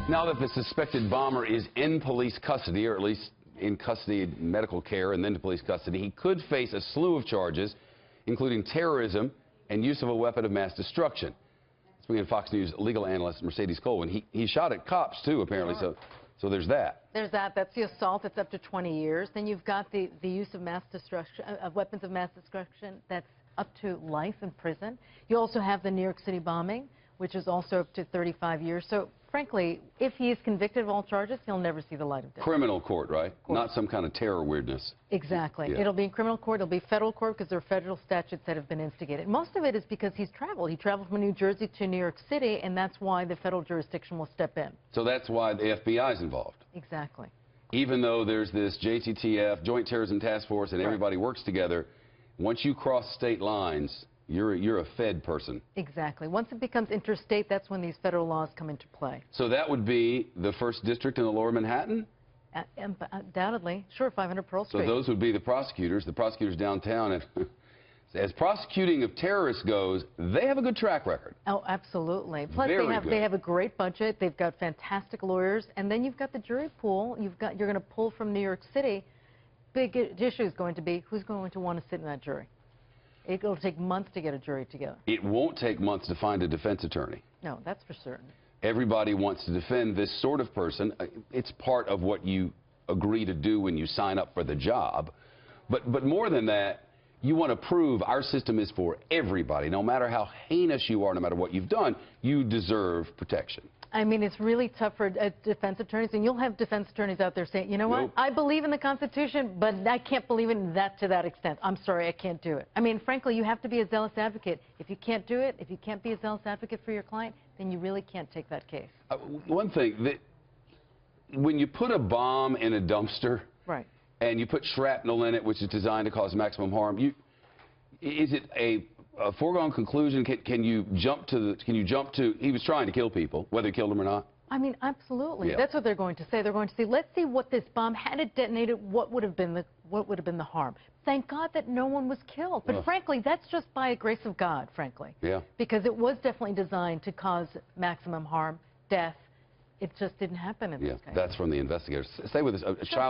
Now that the suspected bomber is in police custody, or at least in custody, medical care, and then to police custody, he could face a slew of charges, including terrorism and use of a weapon of mass destruction. Speaking of Fox News legal analyst Mercedes Colwin, he shot at cops, too, apparently, so there's that. There's that. That's the assault. That's up to 20 years. Then you've got the use of mass destruction, of weapons of mass destruction. That's up to life in prison. You also have the New York City bombing, which is also up to 35 years. So, frankly, if he is convicted of all charges, he'll never see the light of day. Criminal court, right? Court. Not some kind of terror weirdness. Exactly. Yeah. It'll be in criminal court. It'll be federal court because there are federal statutes that have been instigated. Most of it is because he's traveled. He traveled from New Jersey to New York City, and that's why the federal jurisdiction will step in. So that's why the FBI is involved. Exactly. Even though there's this JTTF, Joint Terrorism Task Force, and everybody works together, once you cross state lines, you're a Fed person. Exactly. Once it becomes interstate, that's when these federal laws come into play. So that would be the 1st District in the Lower Manhattan? Undoubtedly. Sure, 500 Pearl Street. So those would be the prosecutors downtown. And as prosecuting of terrorists goes, they have a good track record. Oh, absolutely. Plus, they have a great budget. They've got fantastic lawyers. And then you've got the jury pool. You're going to pull from New York City. Big issue is going to be who's going to want to sit in that jury. It'll take months to get a jury together. It won't take months to find a defense attorney. No, that's for certain. Everybody wants to defend this sort of person. It's part of what you agree to do when you sign up for the job. But more than that, you want to prove our system is for everybody. No matter how heinous you are, no matter what you've done, you deserve protection. I mean, it's really tough for defense attorneys, and you'll have defense attorneys out there saying, you know what, I believe in the Constitution, but I can't believe in that to that extent. I'm sorry, I can't do it. I mean, frankly, you have to be a zealous advocate. If you can't do it, if you can't be a zealous advocate for your client, then you really can't take that case. One thing, when you put a bomb in a dumpster, right, and you put shrapnel in it, which is designed to cause maximum harm, is it a foregone conclusion? Can you jump to he was trying to kill people, whether he killed them or not? I mean, absolutely. Yeah. That's what they're going to say. They're going to say, let's see what this bomb, had it detonated, what would have been the harm. Thank God that no one was killed. But frankly, that's just by a grace of God, frankly. Yeah. Because it was definitely designed to cause maximum harm, death. It just didn't happen in this case. That's from the investigators. Stay with us. A child